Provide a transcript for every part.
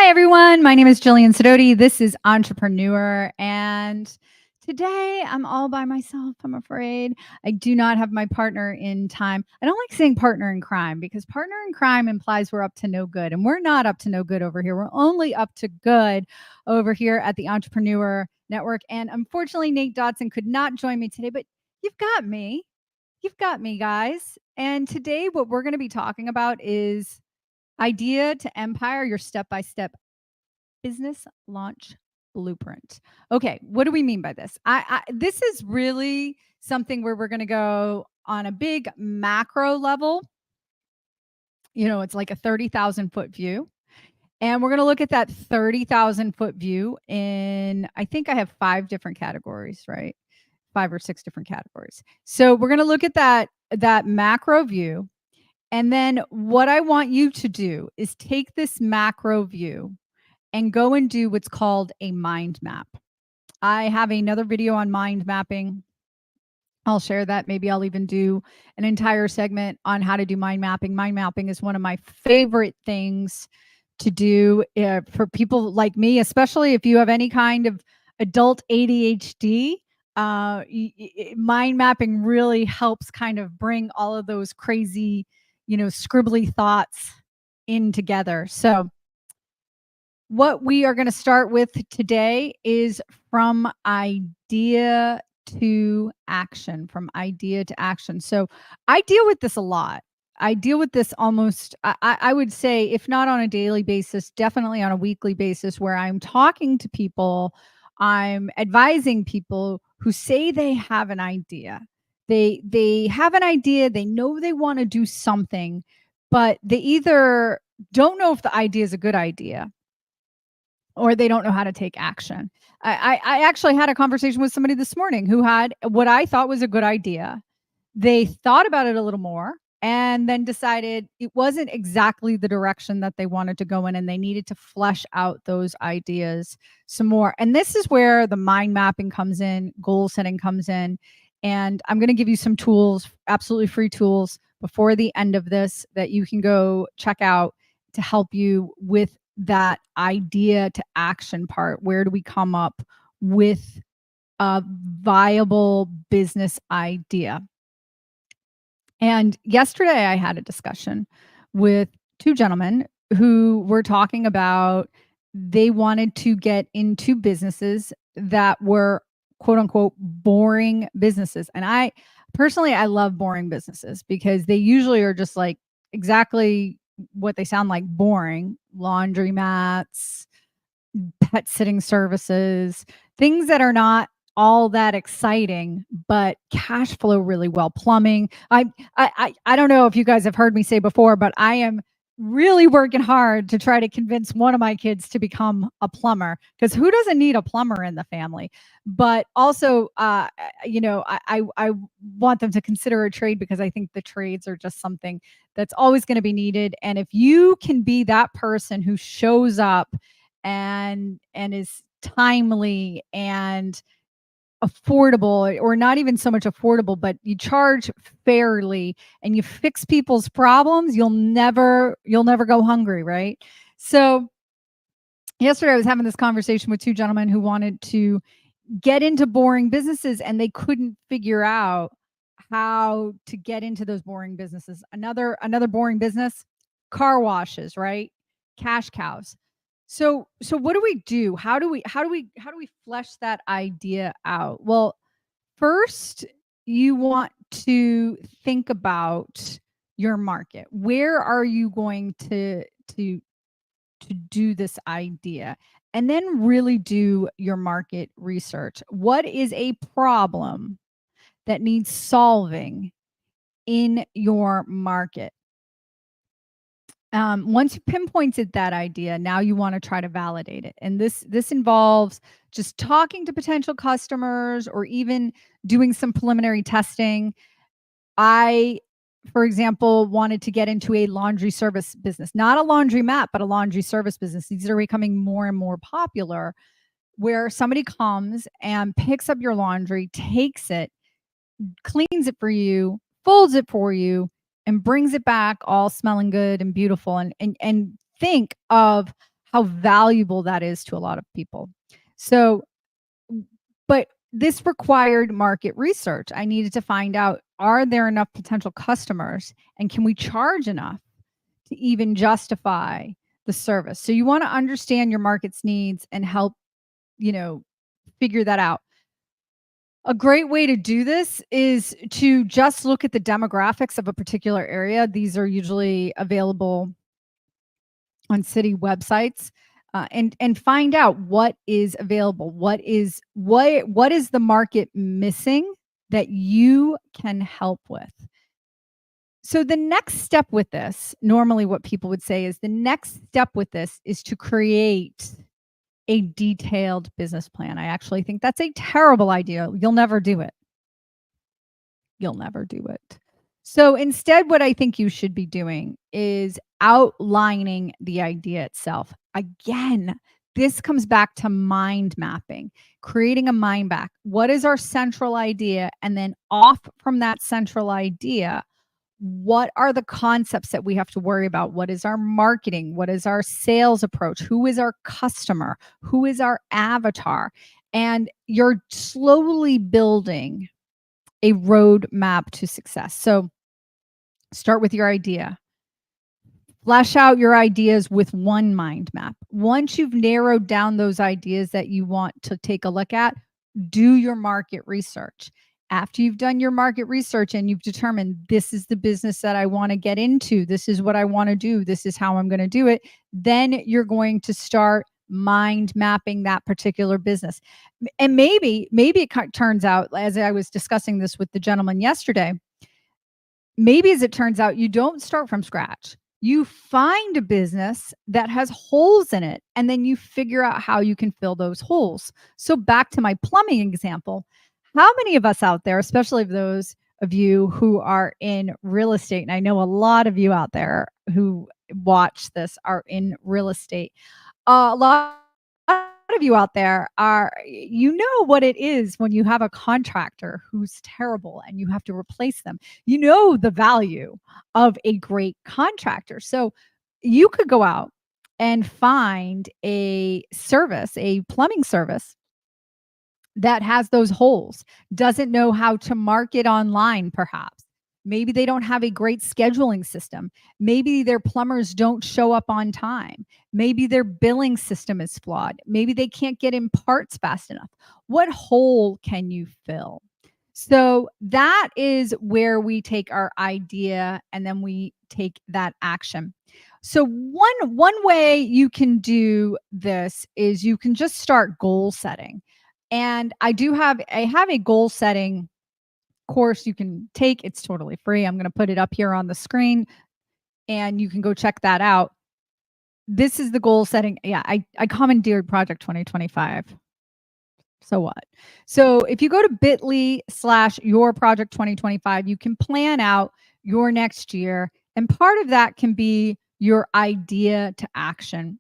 Hi, everyone. My name is Jillian Sidoti. This is Entrepreneur. And today I'm all by myself, I'm afraid. I do not have my partner in time. I don't like saying partner in crime because partner in crime implies we're up to no good. And we're not up to no good over here. We're only up to good over here at the Entrepreneur Network. And unfortunately, Nate Dodson could not join me today, but you've got me. You've got me, guys. And today, what we're going to be talking about is idea to empire, your step-by-step business launch blueprint. Okay, what do we mean by this? This is really something where we're going to go on a big macro level. You know, it's like a 30,000 foot view. And we're going to look at that 30,000 foot view in, I think I have 5 different categories, right? 5 or 6 different categories. So we're going to look at that macro view. And then what I want you to do is take this macro view and go and do what's called a mind map. I have another video on mind mapping. I'll share that. Maybe I'll even do an entire segment on how to do mind mapping. Mind mapping is one of my favorite things to do for people like me, especially if you have any kind of adult ADHD. Mind mapping really helps kind of bring all of those crazy, scribbly thoughts in together. So what we are going to start with today is from idea to action, from idea to action. So I deal with this a lot. I deal with this almost, I would say, if not on a daily basis, definitely on a weekly basis, where I'm talking to people, I'm advising people who say they have an idea. They have an idea, they know they want to do something, but they either don't know if the idea is a good idea or they don't know how to take action. I actually had a conversation with somebody this morning who had what I thought was a good idea. They thought about it a little more and then decided it wasn't exactly the direction that they wanted to go in, and they needed to flesh out those ideas some more. And this is where the mind mapping comes in, goal setting comes in. And I'm going to give you some tools, absolutely free tools, before the end of this that you can go check out to help you with that idea to action part. Where do we come up with a viable business idea? And yesterday I had a discussion with 2 gentlemen who were talking about they wanted to get into businesses that were quote unquote boring businesses. And I personally, I love boring businesses because they usually are just like exactly what they sound like: boring. Laundromats, pet sitting services, things that are not all that exciting, but cash flow really well. Plumbing. I don't know if you guys have heard me say before, but I am really working hard to try to convince one of my kids to become a plumber, because who doesn't need a plumber in the family? But also, I want them to consider a trade, because I think the trades are just something that's always going to be needed. And if you can be that person who shows up and is timely and affordable, or not even so much affordable, but you charge fairly and you fix people's problems, you'll never go hungry, right? So yesterday I was having this conversation with 2 gentlemen who wanted to get into boring businesses, and they couldn't figure out how to get into those boring businesses. Another boring business: car washes, right? Cash cows. So what do we do? How do we flesh that idea out? Well, first you want to think about your market. Where are you going to do this idea? And then really do your market research. What is a problem that needs solving in your market? Once you pinpointed that idea, now you want to try to validate it. And this involves just talking to potential customers or even doing some preliminary testing. I, for example, wanted to get into a laundry service business, not a laundromat, but a laundry service business. These are becoming more and more popular, where somebody comes and picks up your laundry, takes it, cleans it for you, folds it for you, and brings it back all smelling good and beautiful. And think of how valuable that is to a lot of people. So, but this required market research. I needed to find out, are there enough potential customers and can we charge enough to even justify the service? So you want to understand your market's needs and help, you know, figure that out. A great way to do this is to just look at the demographics of a particular area. These are usually available on city websites, and find out what is available. What is the market missing that you can help with? So the next step with this, normally what people would say is the next step with this is to create a detailed business plan. I actually think that's a terrible idea. You'll never do it. You'll never do it. So instead, what I think you should be doing is outlining the idea itself. Again, this comes back to mind mapping, creating a mind map. What is our central idea? And then off from that central idea, what are the concepts that we have to worry about? What is our marketing? What is our sales approach? Who is our customer? Who is our avatar? And you're slowly building a roadmap to success. So start with your idea. Flesh out your ideas with one mind map. Once you've narrowed down those ideas that you want to take a look at, do your market research. After you've done your market research and you've determined this is the business that I want to get into, this is what I want to do, this is how I'm going to do it, then you're going to start mind mapping that particular business. And maybe it turns out, as I was discussing this with the gentleman yesterday, maybe as it turns out, you don't start from scratch. You find a business that has holes in it, and then you figure out how you can fill those holes. So back to my plumbing example, how many of us out there, especially those of you who are in real estate, and I know a lot of you out there who watch this are in real estate, a lot of you out there are, you know what it is when you have a contractor who's terrible and you have to replace them. You know the value of a great contractor. So you could go out and find a service, a plumbing service that has those holes, doesn't know how to market online, perhaps. Maybe they don't have a great scheduling system. Maybe their plumbers don't show up on time. Maybe their billing system is flawed. Maybe they can't get in parts fast enough. What hole can you fill? So that is where we take our idea and then we take that action. So one way you can do this is you can just start goal setting. And I have a goal setting course you can take. It's totally free. I'm going to put it up here on the screen and you can go check that out. This is the goal setting. Yeah, I commandeered Project 2025. So what? So if you go to bit.ly/your project 2025, you can plan out your next year. And part of that can be your idea to action.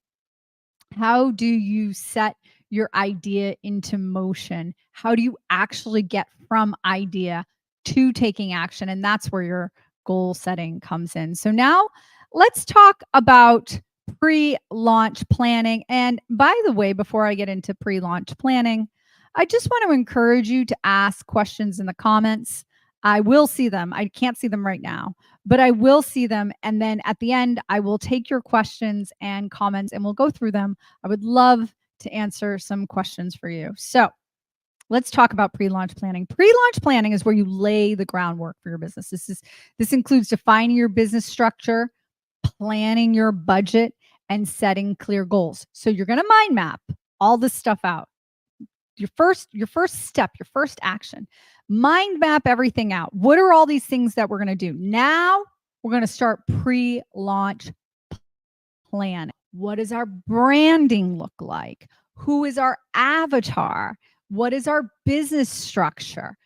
How do you set your idea into motion? How do you actually get from idea to taking action? And that's where your goal setting comes in. So now let's talk about pre-launch planning. And by the way, before I get into pre-launch planning, I just want to encourage you to ask questions in the comments. I will see them. I can't see them right now, but I will see them. And then at the end, I will take your questions and comments and we'll go through them. I would love to answer some questions for you. So let's talk about pre-launch planning. Pre-launch planning is where you lay the groundwork for your business. This includes defining your business structure, planning your budget, and setting clear goals. So you're going to mind map all this stuff out. Your first step, your first action, mind map everything out. What are all these things that we're going to do? Now we're going to start pre-launch plan. What does our branding look like? Who is our avatar? What is our business structure?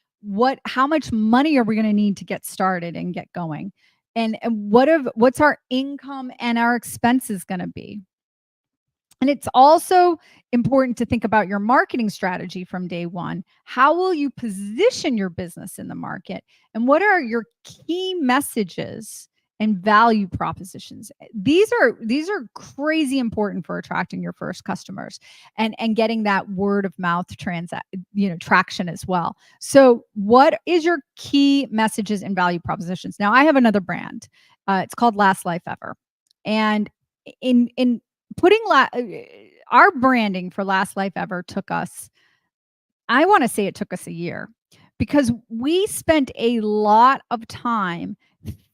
How much money are we going to need to get started and get going? And what's our income and our expenses going to be? And it's also important to think about your marketing strategy from day one. How will you position your business in the market? And what are your key messages and value propositions. These are crazy important for attracting your first customers and getting that word of mouth traction as well. So what is your key messages and value propositions? Now I have another brand. It's called Last Life Ever. And in putting our branding for Last Life Ever took us, I want to say it took us a year, because we spent a lot of time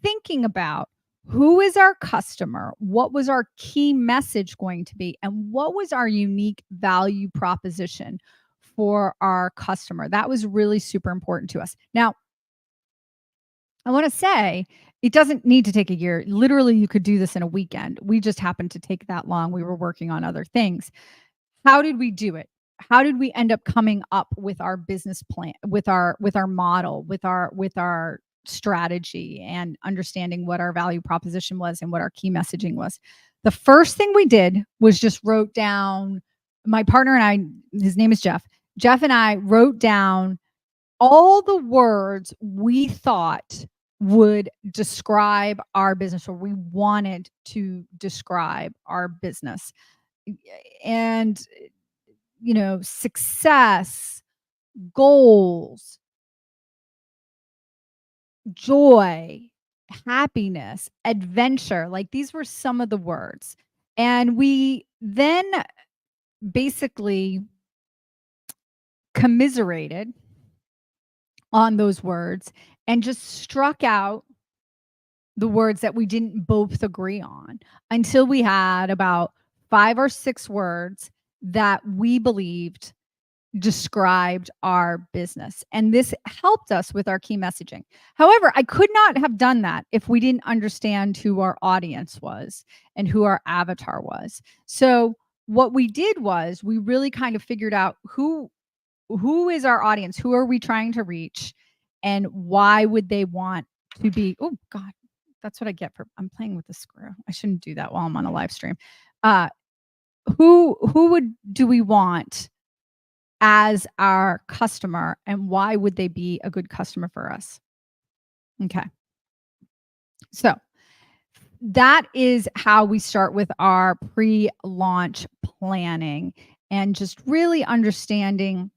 thinking about who is our customer, what was our key message going to be, and what was our unique value proposition for our customer. That was really super important to us. Now, I want to say it doesn't need to take a year. Literally, you could do this in a weekend. We just happened to take that long. We were working on other things. How did we do it? How did we end up coming up with our business plan, with our model, with our strategy, and understanding what our value proposition was and what our key messaging was? The first thing we did was just wrote down, my partner and I, his name is Jeff. Jeff and I wrote down all the words we thought would describe our business, or we wanted to describe our business. And success, goals, joy, happiness, adventure. Like, these were some of the words. And we then basically commiserated on those words and just struck out the words that we didn't both agree on, until we had about 5 or 6 words that we believed described our business. And this helped us with our key messaging. However, I could not have done that if we didn't understand who our audience was and who our avatar was. So what we did was we really kind of figured out who is our audience, who are we trying to reach, and why would they want to be, oh God, that's what I get for, I'm playing with the screw. I shouldn't do that while I'm on a live stream. Who do we want as our customer, and why would they be a good customer for us? Okay. So that is how we start with our pre-launch planning, and just really understanding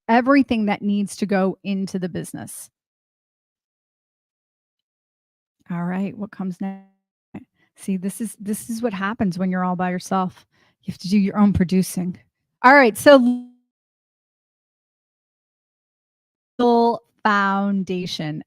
everything that needs to go into the business. All right, what comes next? See, this is what happens when you're all by yourself. You have to do your own producing. All right, so legal foundation.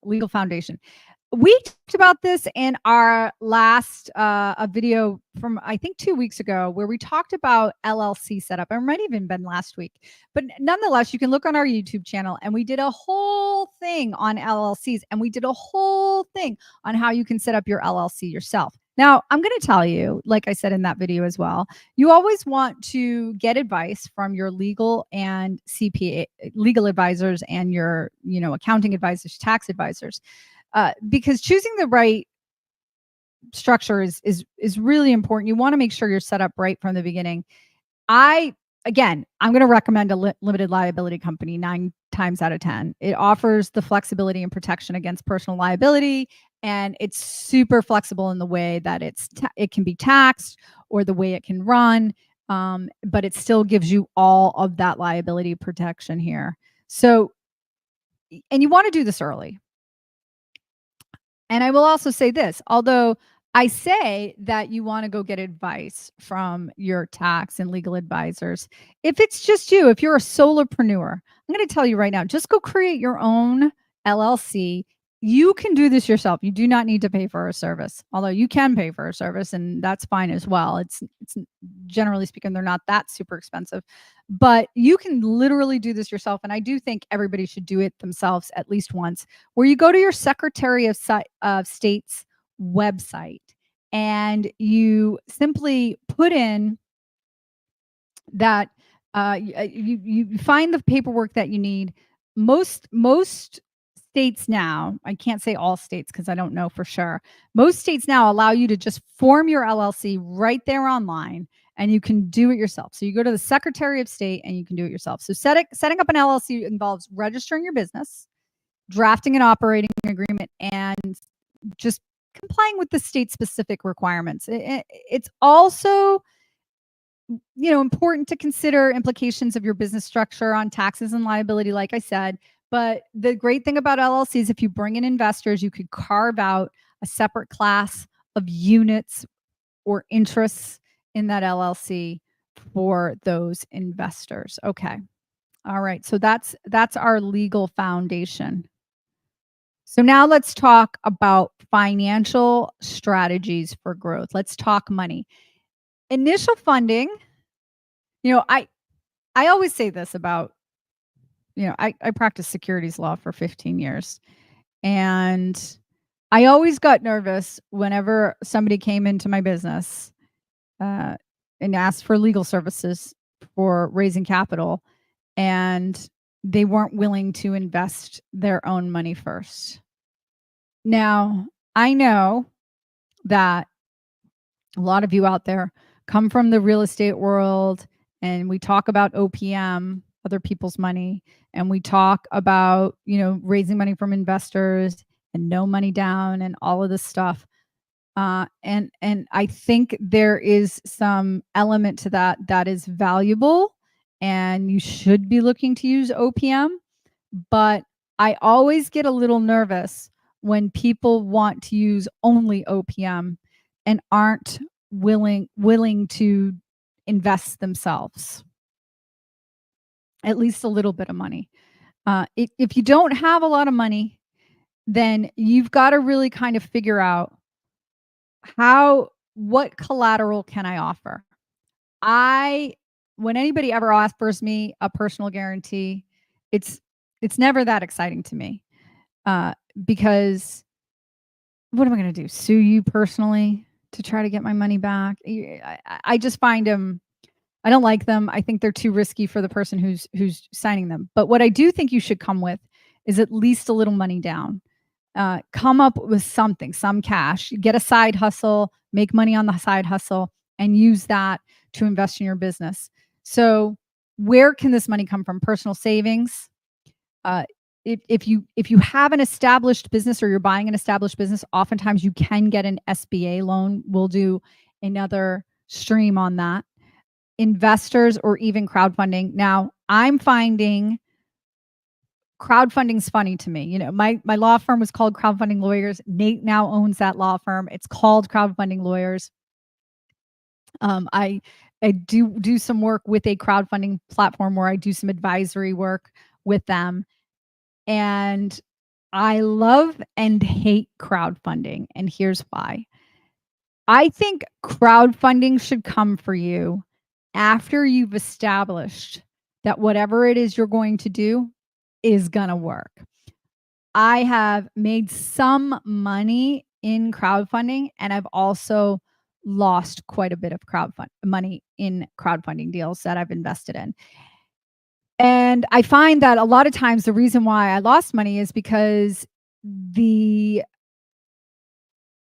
We talked about this in our last a video from, I think, 2 weeks ago, where we talked about LLC setup. It might even been last week, but nonetheless, you can look on our YouTube channel, and we did a whole thing on LLCs, and we did a whole thing on how you can set up your LLC yourself. Now, I'm going to tell you, like I said in that video as well, you always want to get advice from your legal and CPA, legal advisors, and your, accounting advisors, tax advisors. Because choosing the right structure is really important. You want to make sure you're set up right from the beginning. I'm going to recommend a limited liability company 9 times out of 10. It offers the flexibility and protection against personal liability, and it's super flexible in the way that it can be taxed, or the way it can run, but it still gives you all of that liability protection here. So, and you want to do this early. And I will also say this, although I say that you want to go get advice from your tax and legal advisors, if it's just you, if you're a solopreneur, I'm going to tell you right now, just go create your own LLC. You can do this yourself. You do not need to pay for a service, although you can pay for a service, and that's fine as well. It's generally speaking, they're not that super expensive, but you can literally do this yourself. And I do think everybody should do it themselves at least once, where you go to your Secretary of State's website, and you simply put in that you find the paperwork that you need. Most states now, I can't say all states because I don't know for sure. Most states now allow you to just form your LLC right there online, and you can do it yourself. So you go to the Secretary of State and you can do it yourself. So setting up an LLC involves registering your business, drafting an operating agreement, and just complying with the state specific requirements. It's also important to consider implications of your business structure on taxes and liability, like I said. But the great thing about LLCs, if you bring in investors, you could carve out a separate class of units or interests in that LLC for those investors. Okay. All right. So that's our legal foundation. So now let's talk about financial strategies for growth. Let's talk money. Initial funding, I always say this about, I practiced securities law for 15 years. And I always got nervous whenever somebody came into my business uh, and asked for legal services for raising capital, and they weren't willing to invest their own money first. Now, I know that a lot of you out there come from the real estate world, and we talk about OPM, other people's money, and we talk about, raising money from investors and no money down and all of this stuff. And I think there is some element to that is valuable, and you should be looking to use OPM. But I always get a little nervous when people want to use only OPM and aren't willing to invest themselves at least a little bit of money. If you don't have a lot of money, then you've got to really kind of figure out what collateral can I offer. When anybody ever offers me a personal guarantee, it's never that exciting to me, because what am I going to do? Sue you personally to try to get my money back? I just find them. I don't like them. I think they're too risky for the person who's signing them. But what I do think you should come with is at least a little money down. Come up with something, some cash, get a side hustle, make money on the side hustle, and use that to invest in your business. So where can this money come from? Personal savings. If you have an established business or you're buying an established business, oftentimes you can get an SBA loan. We'll do another stream on that. Investors or even crowdfunding. Now, I'm finding crowdfunding's funny to me. My law firm was called Crowdfunding Lawyers. Nate now owns that law firm. It's called Crowdfunding Lawyers. I do some work with a crowdfunding platform where I do some advisory work with them. And I love and hate crowdfunding. And here's why. I think crowdfunding should come for you after you've established that whatever it is you're going to do is going to work. I have made some money in crowdfunding, and I've also lost quite a bit of money in crowdfunding deals that I've invested in. And I find that a lot of times the reason why I lost money is because the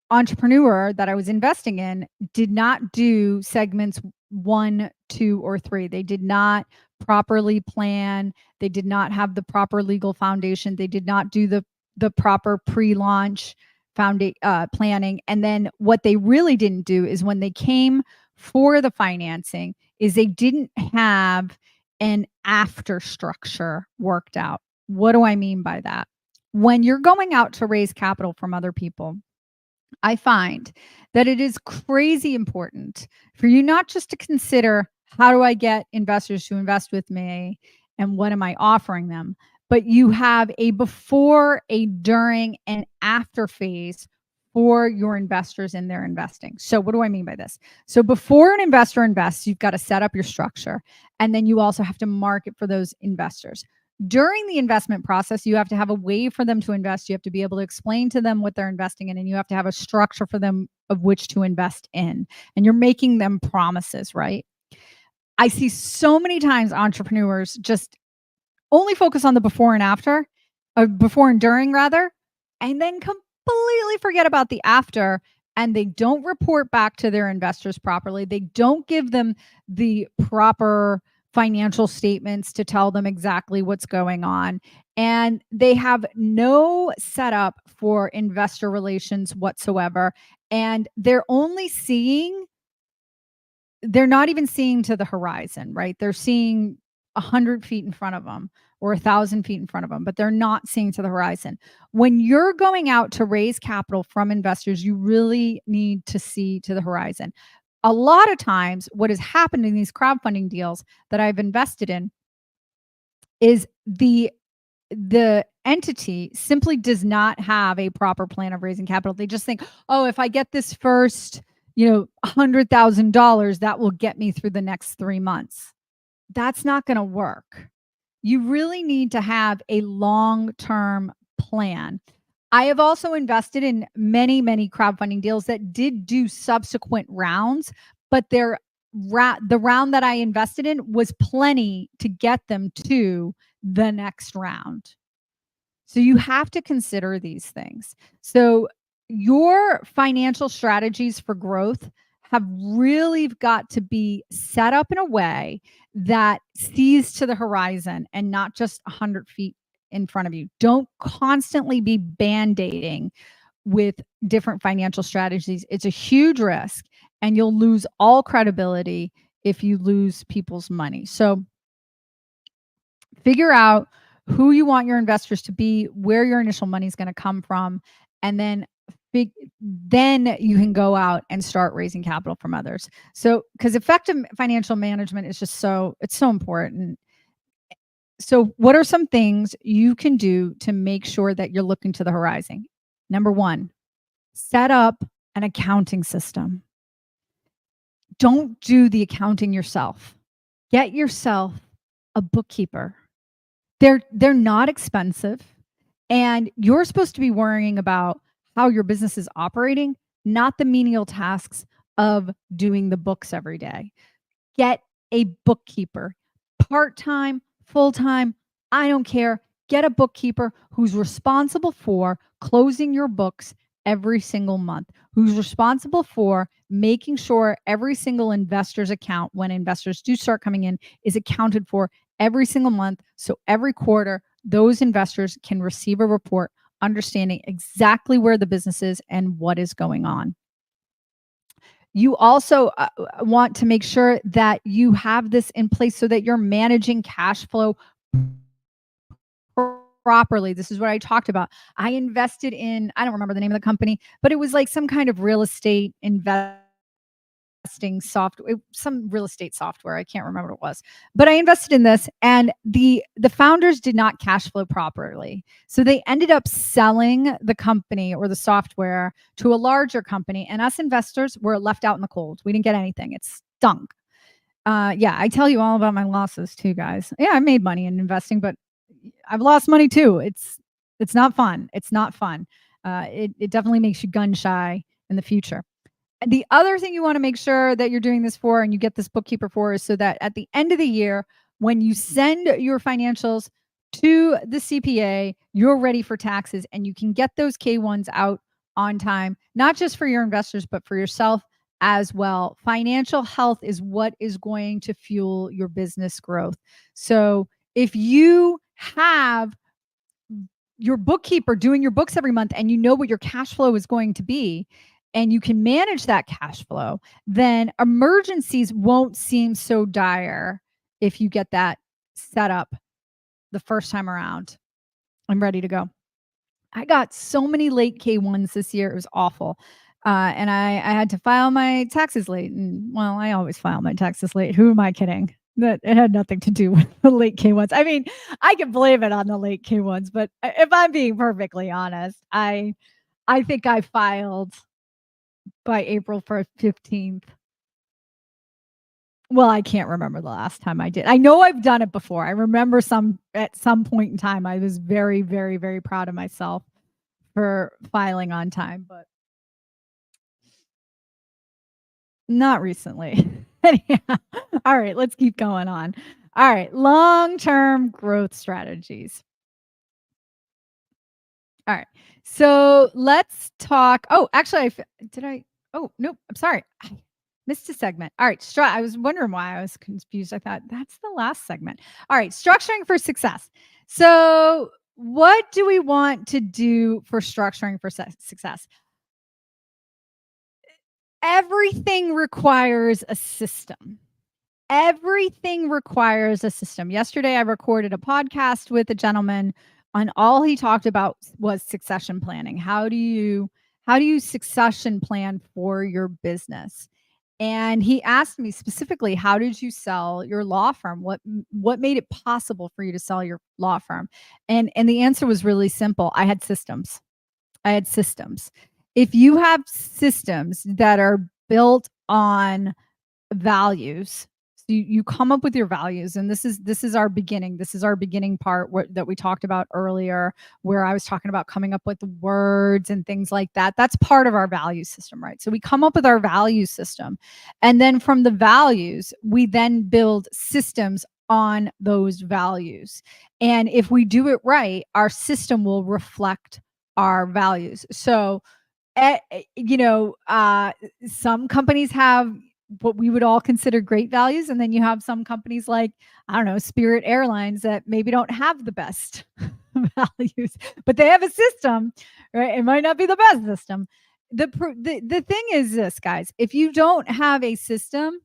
entrepreneur that I was investing in did not do segments 1, 2, or 3. They did not properly plan. They did not have the proper legal foundation. They did not do the proper pre-launch planning. And then what they really didn't do is when they came for the financing is they didn't have an after structure worked out. What do I mean by that? When you're going out to raise capital from other people, I find that it is crazy important for you not just to consider how do I get investors to invest with me and what am I offering them, but you have a before, a during, and after phase for your investors in their investing. So what do I mean by this? So before an investor invests, you've got to set up your structure, and then you also have to market for those investors. During the investment process, you have to have a way for them to invest. You have to be able to explain to them what they're investing in, and you have to have a structure for them of which to invest in. And you're making them promises, right? I see so many times entrepreneurs just only focus on the before and after, or before and during rather, and then completely forget about the after, and they don't report back to their investors properly. They don't give them the proper financial statements to tell them exactly what's going on. And they have no setup for investor relations whatsoever. And they're not even seeing to the horizon, right? They're seeing 100 feet in front of them or 1,000 feet in front of them, but they're not seeing to the horizon. When you're going out to raise capital from investors, you really need to see to the horizon. A lot of times, what has happened in these crowdfunding deals that I've invested in is the entity simply does not have a proper plan of raising capital. They just think, oh, if I get this first, $100,000, that will get me through the next 3 months. That's not going to work. You really need to have a long-term plan. I have also invested in many, many crowdfunding deals that did do subsequent rounds, but the round that I invested in was plenty to get them to the next round. So you have to consider these things. So your financial strategies for growth have really got to be set up in a way that sees to the horizon and not just 100 feet in front of you. Don't constantly be band-aiding with different financial strategies. It's a huge risk and you'll lose all credibility if you lose people's money. So figure out who you want your investors to be, where your initial money is going to come from, and then then you can go out and start raising capital from others. So, because effective financial management is just it's so important. So, what are some things you can do to make sure that you're looking to the horizon? Number one, set up an accounting system. Don't do the accounting yourself. Get yourself a bookkeeper. They're not expensive, and you're supposed to be worrying about how your business is operating, not the menial tasks of doing the books every day. Get a bookkeeper, part-time, full-time, I don't care. Get a bookkeeper who's responsible for closing your books every single month, who's responsible for making sure every single investor's account, when investors do start coming in, is accounted for every single month. So every quarter, those investors can receive a report understanding exactly where the business is and what is going on. You also want to make sure that you have this in place so that you're managing cash flow properly. This is what I talked about. I invested in, I don't remember the name of the company, but it was like some kind of real estate investing software, some real estate software. I can't remember what it was, but I invested in this, and the founders did not cash flow properly. So they ended up selling the company or the software to a larger company, and us investors were left out in the cold. We didn't get anything. It stunk. Yeah, I tell you all about my losses too, guys. Yeah, I made money in investing, but I've lost money too. It's not fun. It's not fun. It definitely makes you gun shy in the future. The other thing you want to make sure that you're doing this for and you get this bookkeeper for is so that at the end of the year, when you send your financials to the CPA, you're ready for taxes and you can get those K1s out on time, not just for your investors, but for yourself as well. Financial health is what is going to fuel your business growth. So if you have your bookkeeper doing your books every month and you know what your cash flow is going to be and you can manage that cash flow, then emergencies won't seem so dire if you get that set up the first time around. I'm ready to go. I got so many late K1s this year. It was awful. And I had to file my taxes late. And well, I always file my taxes late. Who am I kidding? That it had nothing to do with the late K1s. I mean, I can blame it on the late K1s, but if I'm being perfectly honest, I think I filed by April 15th. Well, I can't remember the last time I did. I know I've done it before. I remember at some point in time, I was very, very, very proud of myself for filing on time, but not recently. Anyhow, all right, let's keep going on. All right, long-term growth strategies. All right, so let's talk. Oh, actually, did I? Oh, nope. I'm sorry. Missed a segment. All right. I was wondering why I was confused. I thought that's the last segment. All right. Structuring for success. So, what do we want to do for structuring for success? Everything requires a system. Everything requires a system. Yesterday, I recorded a podcast with a gentleman, and all he talked about was succession planning. How do you succession plan for your business? And he asked me specifically, how did you sell your law firm? What made it possible for you to sell your law firm? And the answer was really simple. I had systems. I had systems. If you have systems that are built on values, so you come up with your values, and this is our beginning. This is our beginning part that we talked about earlier, where I was talking about coming up with words and things like that. That's part of our value system, right? So we come up with our value system, and then from the values we then build systems on those values. And if we do it right, our system will reflect our values. So eh, eh, you know, uh, some companies have what we would all consider great values, and then you have some companies like, I don't know, Spirit Airlines, that maybe don't have the best values, but they have a system, right? It might not be the best system. The thing is this, guys: if you don't have a system,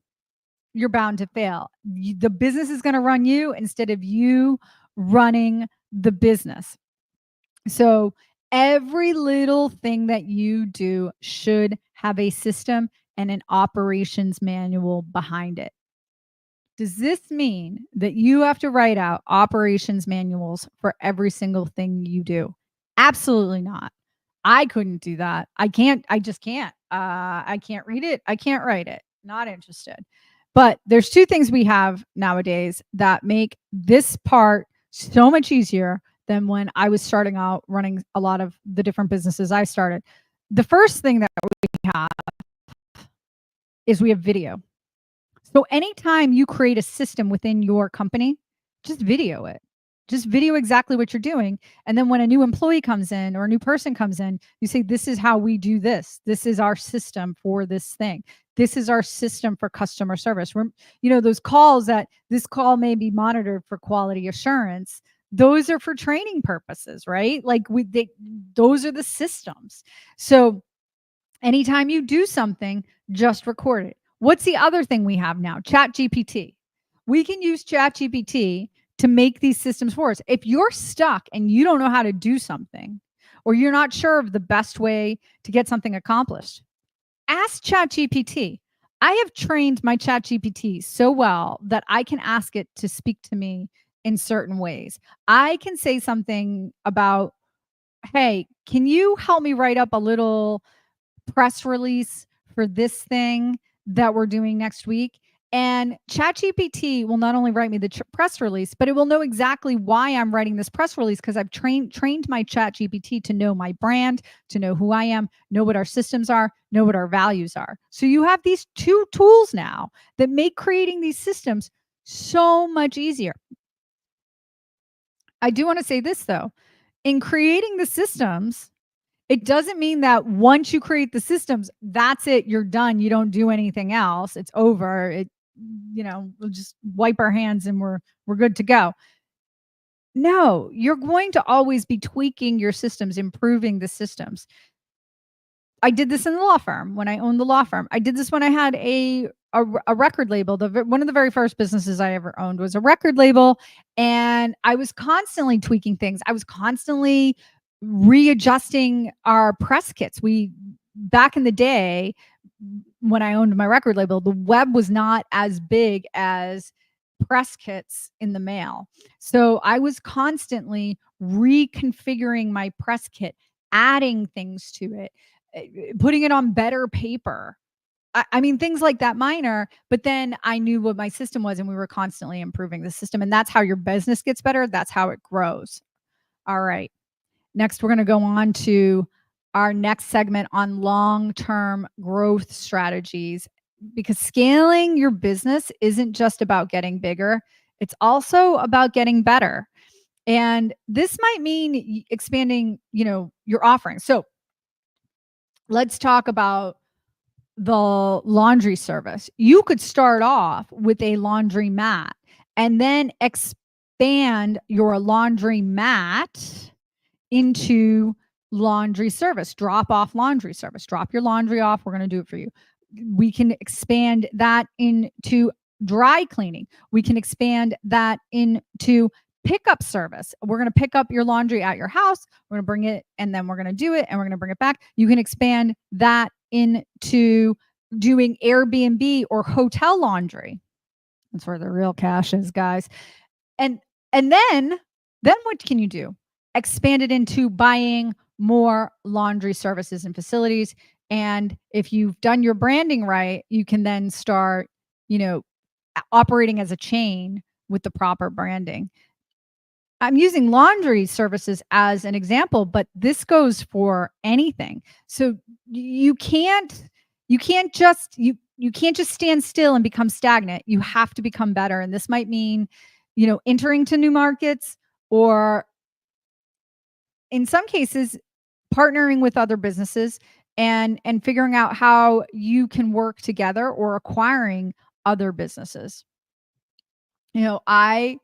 you're bound to fail. The business is going to run you instead of you running the business. So every little thing that you do should have a system and an operations manual behind it. Does this mean that you have to write out operations manuals for every single thing you do? Absolutely not. I couldn't do that. I can't. I just can't. I can't read it. I can't write it. Not interested. But there's two things we have nowadays that make this part so much easier than when I was starting out running a lot of the different businesses I started. The first thing that we have is we have video. So anytime you create a system within your company, just video it. Just video exactly what you're doing. And then when a new employee comes in or a new person comes in, you say, this is how we do this. This is our system for this thing. This is our system for customer service. Those calls that this call may be monitored for quality assurance. Those are for training purposes, right? Like those are the systems. So anytime you do something, just record it. What's the other thing we have now? ChatGPT. We can use ChatGPT to make these systems for us. If you're stuck and you don't know how to do something, or you're not sure of the best way to get something accomplished, ask ChatGPT. I have trained my ChatGPT so well that I can ask it to speak to me in certain ways. I can say something about, hey, can you help me write up a little press release for this thing that we're doing next week? And ChatGPT will not only write me the press release, but it will know exactly why I'm writing this press release, because I've trained my ChatGPT to know my brand, to know who I am, know what our systems are, know what our values are. So you have these two tools now that make creating these systems so much easier. I do want to say this, though. In creating the systems, it doesn't mean that once you create the systems, that's it, you're done. You don't do anything else. It's over. We'll just wipe our hands and we're good to go. No, you're going to always be tweaking your systems, improving the systems. I did this in the law firm when I owned the law firm. I did this when I had a record label. One of the very first businesses I ever owned was a record label, and I was constantly tweaking things. I was constantly readjusting our press kits. Back in the day when I owned my record label, the web was not as big as press kits in the mail. So I was constantly reconfiguring my press kit, adding things to it, putting it on better paper. I mean, things like that, minor, but then I knew what my system was, and we were constantly improving the system. And that's how your business gets better. That's how it grows. All right. Next, we're going to go on to our next segment on long-term growth strategies, because scaling your business isn't just about getting bigger. It's also about getting better. And this might mean expanding, your offerings. So let's talk about the laundry service. You could start off with a laundry mat and then expand your laundry mat into laundry service, drop off laundry service. Drop your laundry off. We're going to do it for you. We can expand that into dry cleaning. We can expand that into pickup service. We're going to pick up your laundry at your house. We're going to bring it and then we're going to do it and we're going to bring it back. You can expand that into doing Airbnb or hotel laundry. That's where the real cash is, guys. And then what can you do? Expand it into buying more laundry services and facilities. And if you've done your branding right, you can then start, operating as a chain with the proper branding. I'm using laundry services as an example, but this goes for anything. So you can't just stand still and become stagnant. You have to become better. And this might mean, entering to new markets, or in some cases, partnering with other businesses and figuring out how you can work together, or acquiring other businesses. I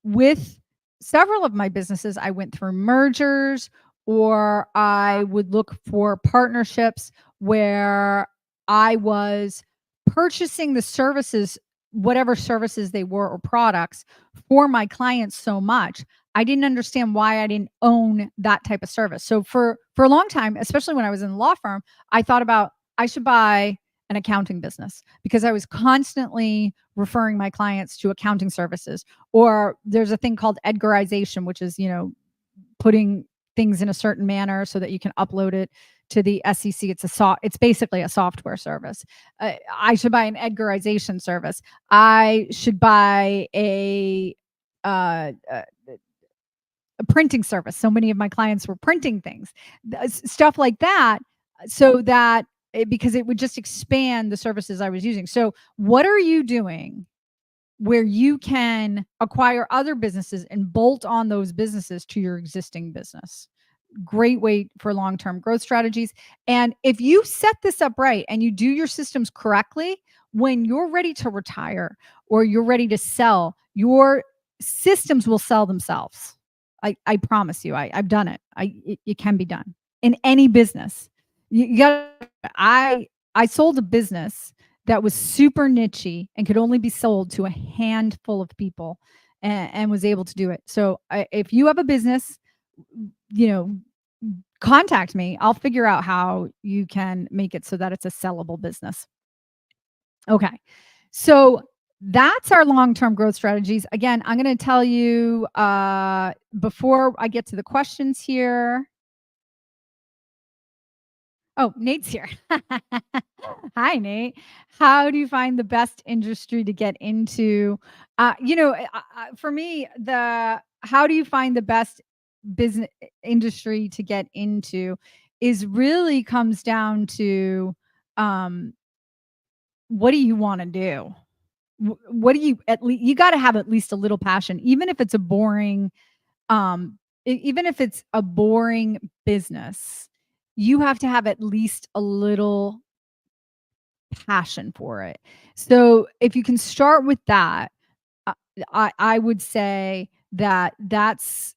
with several of my businesses, I went through mergers, or I would look for partnerships where I was purchasing the services, whatever services they were or products, for my clients so much. I didn't understand why I didn't own that type of service. So for a long time, especially when I was in the law firm, I thought about, I should buy an accounting business, because I was constantly referring my clients to accounting services. Or there's a thing called Edgarization, which is, putting things in a certain manner so that you can upload it to the SEC. It's basically a software service. I should buy an Edgarization service. I should buy a printing service. So many of my clients were printing things, stuff like that, so that because it would just expand the services I was using. So what are you doing where you can acquire other businesses and bolt on those businesses to your existing business? Great way for long-term growth strategies. And if you set this up right and you do your systems correctly, when you're ready to retire or you're ready to sell, your systems will sell themselves. I promise you. I've done it. It can be done in any business. You got. I sold a business that was super nichey and could only be sold to a handful of people, and was able to do it. So if you have a business, contact me. I'll figure out how you can make it so that it's a sellable business. Okay. So that's our long-term growth strategies. Again, I'm going to tell you before I get to the questions here. Oh, Nate's here. Hi, Nate. How do you find the best industry to get into? For me, the how do you find the best business industry to get into is really comes down to, um, what do you want to do? What do you at least you got to have at least a little passion, even if it's a boring, even if it's a boring business. You have to have at least a little passion for it. So if you can start with that, uh, I would say that that's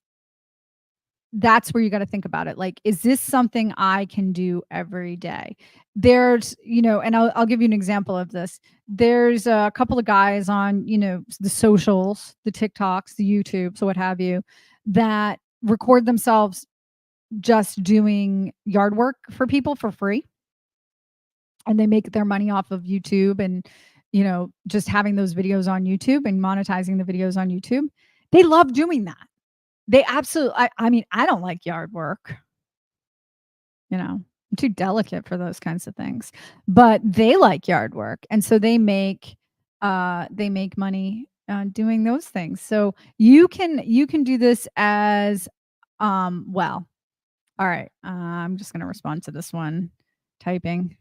where you got to think about it. Like, is this something I can do every day? There's, and I'll give you an example of this. There's a couple of guys on, the socials, the TikToks, the YouTube, so what have you, that record themselves just doing yard work for people for free. And they make their money off of YouTube and, just having those videos on YouTube and monetizing the videos on YouTube. They love doing that. They absolutely, I mean, I don't like yard work. I'm too delicate for those kinds of things, but they like yard work. And so they make money doing those things. So you can do this as, well. All right. I'm just going to respond to this one typing.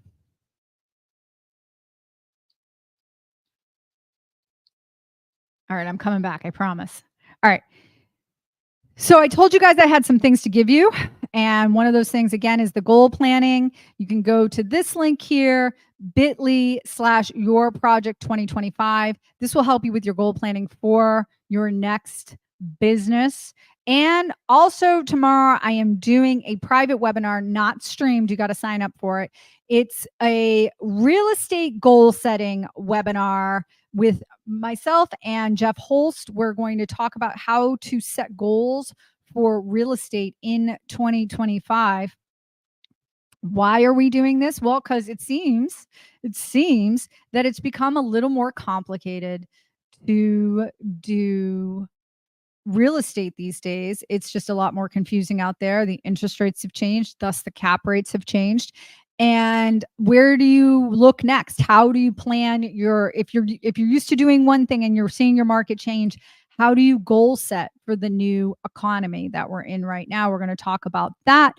All right, I'm coming back, I promise. All right. So I told you guys I had some things to give you, And one of those things, again, is the goal planning. You can go to this link here, bit.ly/your project 2025. This will help you with your goal planning for your next business. And also tomorrow, I am doing a private webinar, not streamed. You got to sign up for it. It's a real estate goal setting webinar with myself and Jeff Holst. We're going to talk about how to set goals for real estate in 2025. Why are we doing this? Well, because it seems that it's become a little more complicated to do real estate these days. It's just a lot more confusing out there. The interest rates have changed, thus the cap rates have changed. And where do you look next? How do you plan your, if you're used to doing one thing and you're seeing your market change, how do you goal set for the new economy that we're in right now? We're going to talk about that.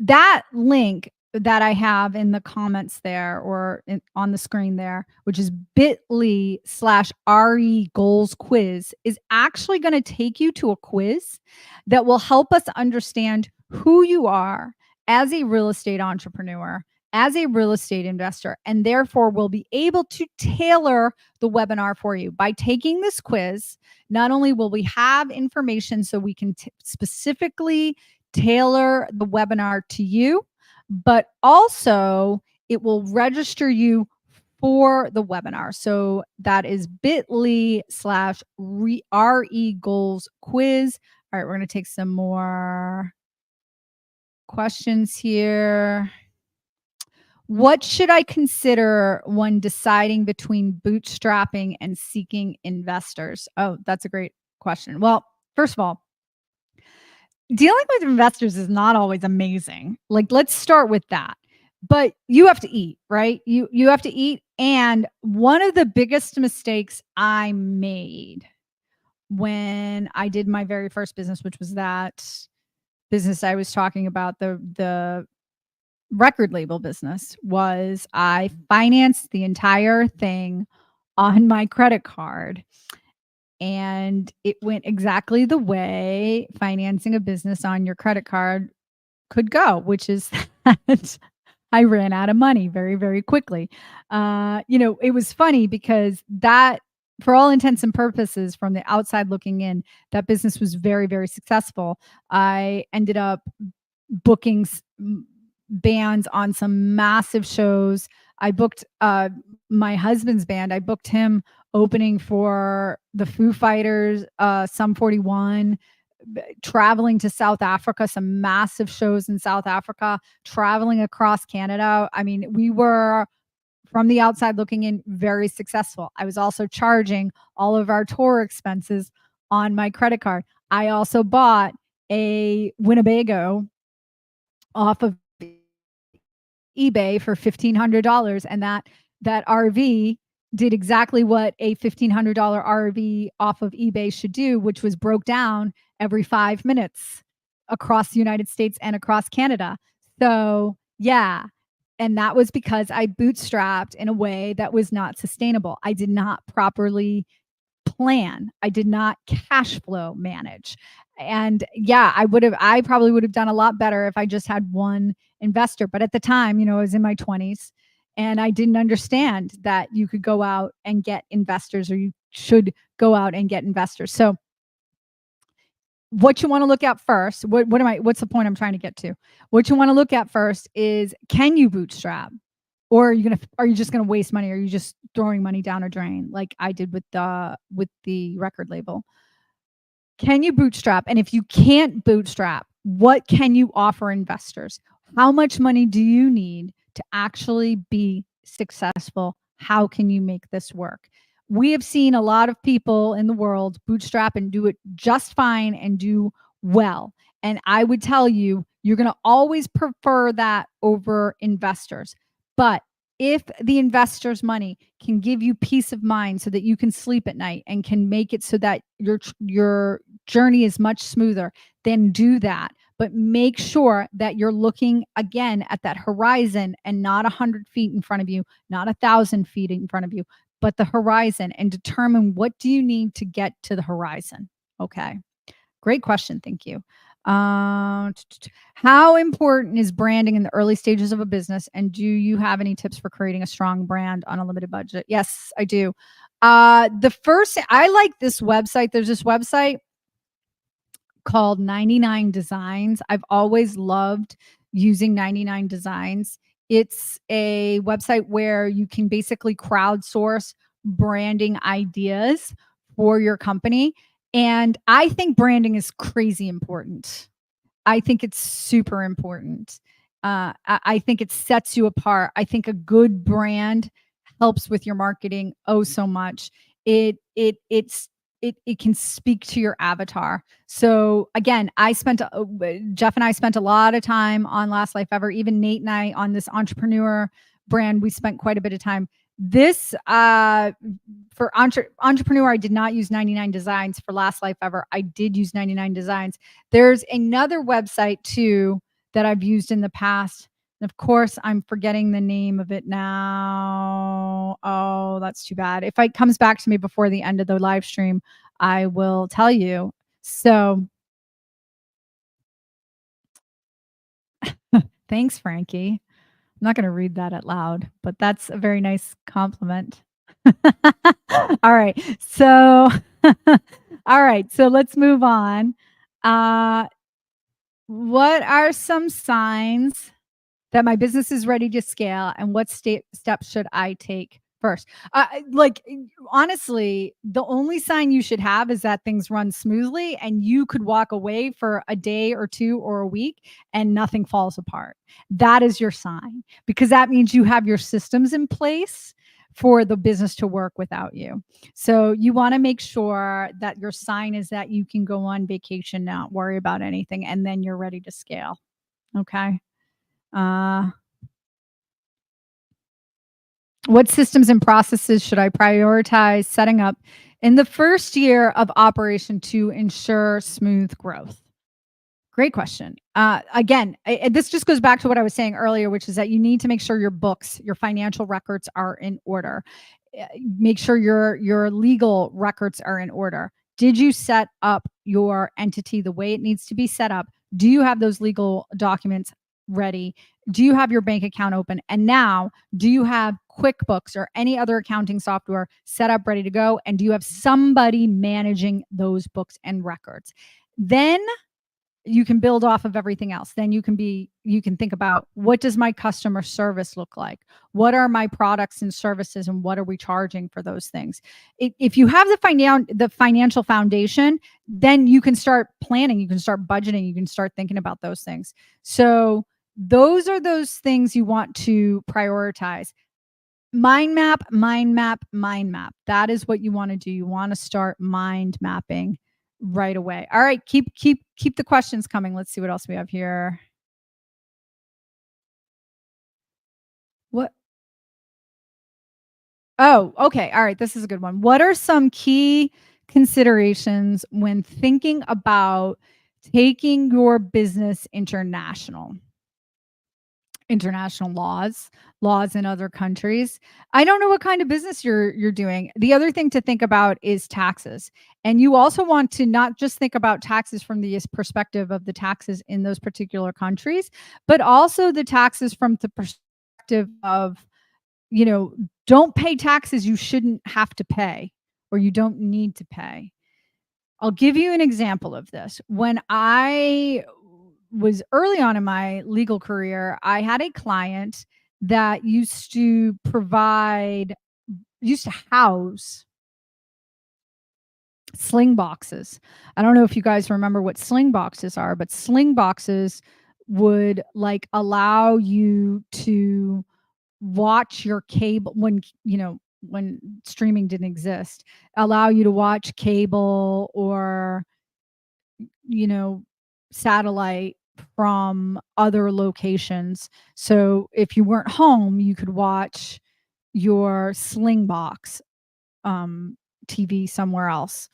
That link that I have in the comments there, or on the screen there, which is bit.ly/RE goals quiz, is actually going to take you to a quiz that will help us understand who you are as a real estate entrepreneur, as a real estate investor, and therefore will be able to tailor the webinar for you. By taking this quiz, not only will we have information so we can specifically tailor the webinar to you, but also it will register you for the webinar. So that is bit.ly/RE goals quiz. All right, we're going to take some more questions here. What should I consider when deciding between bootstrapping and seeking investors? Oh, that's a great question. Well, first of all, dealing with investors is not always amazing. Like, let's start with that. But you have to eat, right? You have to eat. And one of the biggest mistakes I made when I did my very first business, which was that business I was talking about, the record label business, was I financed the entire thing on my credit card. And it went exactly the way financing a business on your credit card could go, which is that I ran out of money very, very quickly. It was funny because that, for all intents and purposes, from the outside looking in, that business was very, very successful. I ended up booking bands on some massive shows. I booked my husband's band. I booked him opening for the Foo Fighters, Sum 41, traveling to South Africa, some massive shows in South Africa, traveling across Canada. I mean, we were, from the outside looking in, very successful. I was also charging all of our tour expenses on my credit card. I also bought a Winnebago off of eBay for $1,500, and that RV did exactly what a $1,500 RV off of eBay should do, which was broke down every 5 minutes across the United States and across Canada. So, yeah. And that was because I bootstrapped in a way that was not sustainable. I did not properly plan. I did not cash flow manage. And yeah, I probably would have done a lot better if I just had one investor. But at the time, I was in my 20s and I didn't understand that you could go out and get investors, or you should go out and get investors. So what you want to look at first, what's the point I'm trying to get to? What you want to look at first is, can you bootstrap? Or are you just gonna waste money? Are you just throwing money down a drain like I did with the record label? Can you bootstrap? And if you can't bootstrap, what can you offer investors? How much money do you need to actually be successful? How can you make this work? We have seen a lot of people in the world bootstrap and do it just fine and do well. And I would tell you, you're going to always prefer that over investors. But if the investor's money can give you peace of mind so that you can sleep at night and can make it so that your journey is much smoother, then do that. But make sure that you're looking again at that horizon, and not 100 feet in front of you, not 1,000 feet in front of you, but the horizon, and determine what do you need to get to the horizon. Okay. Great question. Thank you. How important is branding in the early stages of a business? And do you have any tips for creating a strong brand on a limited budget? Yes, I do. The first, I like this website. There's this website called 99 Designs. I've always loved using 99 Designs. It's a website where you can basically crowdsource branding ideas for your company. And I think branding is crazy important. I think it's super important. I think it sets you apart. I think a good brand helps with your marketing oh so much. It's it can speak to your avatar. So again, Jeff and I spent a lot of time on Last Life Ever. Even Nate and I on this entrepreneur brand, we spent quite a bit of time. This for entrepreneur, I did not use 99 Designs. For Last Life Ever, I did use 99 Designs. There's another website too that I've used in the past. And of course, I'm forgetting the name of it now. Oh, that's too bad. If it comes back to me before the end of the live stream, I will tell you. So thanks, Frankie. I'm not going to read that out loud, but that's a very nice compliment. All right. So, all right. So let's move on. What are some signs that my business is ready to scale, and what steps should I take first? Like, honestly, the only sign you should have is that things run smoothly and you could walk away for a day or two or a week and nothing falls apart. That is your sign, because that means you have your systems in place for the business to work without you. So you want to make sure that your sign is that you can go on vacation, not worry about anything, and then you're ready to scale. Okay. Uh, what systems and processes should I prioritize setting up in the first year of operation to ensure smooth growth? Great question. Again, this just goes back to what I was saying earlier, which is that you need to make sure your books, your financial records are in order. Make sure your legal records are in order. Did you set up your entity the way it needs to be set up? Do you have those legal documents ready? Do you have your bank account open? And now, do you have QuickBooks or any other accounting software set up, ready to go? And do you have somebody managing those books and records? Then you can build off of everything else. Then you can think about, what does my customer service look like? What are my products and services, and what are we charging for those things? If you have the financial foundation, then you can start planning, you can start budgeting, you can start thinking about those things. So those are those things you want to prioritize. Mind map, mind map, mind map. That is what you want to do. You want to start mind mapping right away. All right, keep the questions coming. Let's see what else we have here. What? Oh, okay. All right, this is a good one. What are some key considerations when thinking about taking your business international? International laws in other countries. I don't know what kind of business you're doing. The other thing to think about is taxes. And you also want to not just think about taxes from the perspective of the taxes in those particular countries, but also the taxes from the perspective of, you know, don't pay taxes you shouldn't have to pay or you don't need to pay. I'll give you an example of this. When I was early on in my legal career, I had a client that used to house sling boxes. I don't know if you guys remember what sling boxes are, but sling boxes would like allow you to watch your cable when streaming didn't exist, allow you to watch cable or satellite from other locations. So if you weren't home, you could watch your Slingbox TV somewhere else.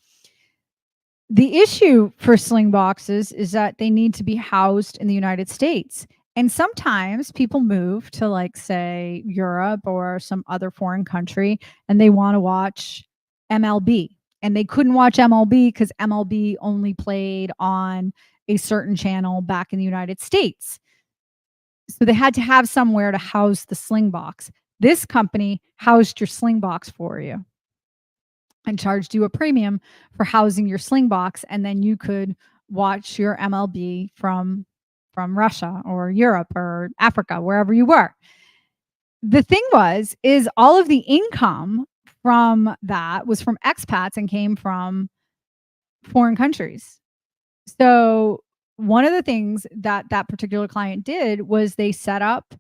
The issue for sling boxes is that they need to be housed in the United States. And sometimes people move to, like, say, Europe or some other foreign country, and they want to watch MLB. And they couldn't watch MLB because MLB only played on a certain channel back in the United States. So they had to have somewhere to house the sling box. This company housed your sling box for you and charged you a premium for housing your sling box, and then you could watch your MLB from Russia or Europe or Africa, wherever you were. The thing is all of the income from that was from expats and came from foreign countries. So one of the things that that particular client did was they set up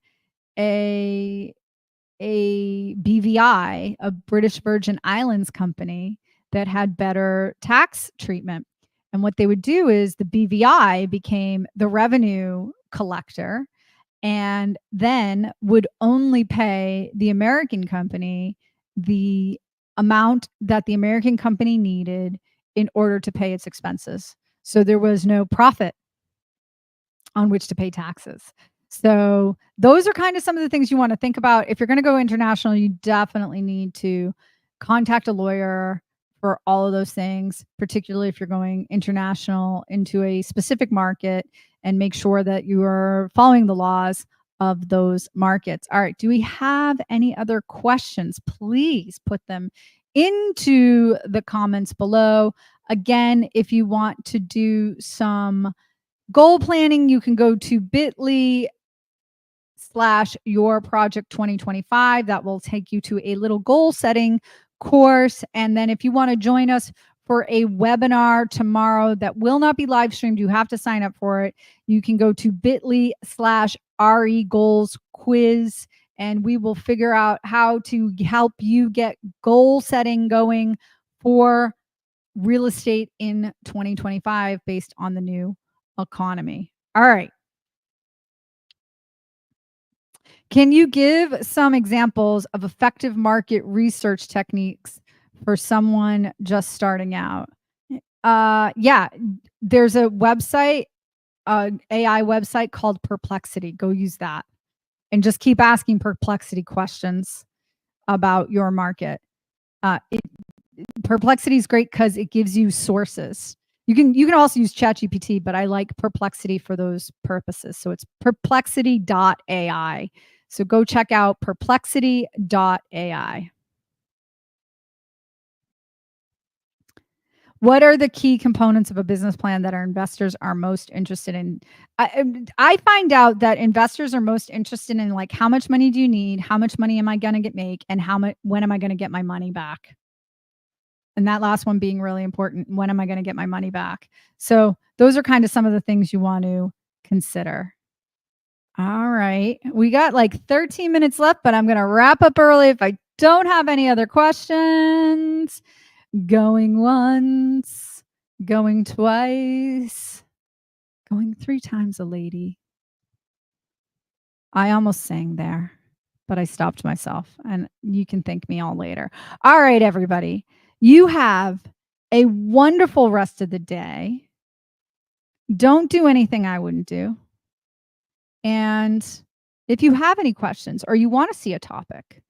a BVI, a British Virgin Islands company that had better tax treatment. And what they would do is the BVI became the revenue collector and then would only pay the American company the amount that the American company needed in order to pay its expenses. So there was no profit on which to pay taxes. So those are kind of some of the things you want to think about. If you're going to go international, you definitely need to contact a lawyer for all of those things, particularly if you're going international into a specific market, and make sure that you are following the laws of those markets. All right. Do we have any other questions? Please put them into the comments below. Again, if you want to do some goal planning, you can go to bit.ly/yourproject2025. That will take you to a little goal setting course. And then if you want to join us for a webinar tomorrow that will not be live streamed, you have to sign up for it. You can go to bit.ly/RE goals quiz, and we will figure out how to help you get goal setting going for real estate in 2025 based on the new economy. All right. Can you give some examples of effective market research techniques for someone just starting out? Yeah, there's a website, AI website called Perplexity. Go use that and just keep asking Perplexity questions about your market. Perplexity is great because it gives you sources. You can also use ChatGPT, but I like Perplexity for those purposes. So it's perplexity.ai. So go check out perplexity.ai. What are the key components of a business plan that our investors are most interested in? I find out that investors are most interested in, like, how much money do you need? How much money am I going to make? And when am I going to get my money back? And that last one being really important. When am I going to get my money back? So those are kind of some of the things you want to consider. All right. We got like 13 minutes left, but I'm going to wrap up early if I don't have any other questions. Going once, going twice, going 3 times a lady. I almost sang there, but I stopped myself, and you can thank me all later. All right, everybody. You have a wonderful rest of the day. Don't do anything I wouldn't do. And if you have any questions or you want to see a topic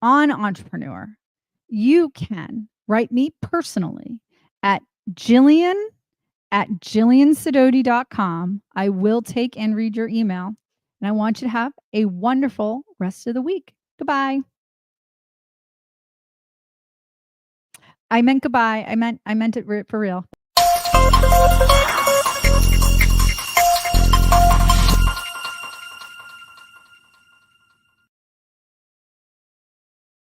on entrepreneur, you can write me personally at Jillian@JillianSidoti.com. I will take and read your email. And I want you to have a wonderful rest of the week. Goodbye. I meant goodbye. I meant it for real.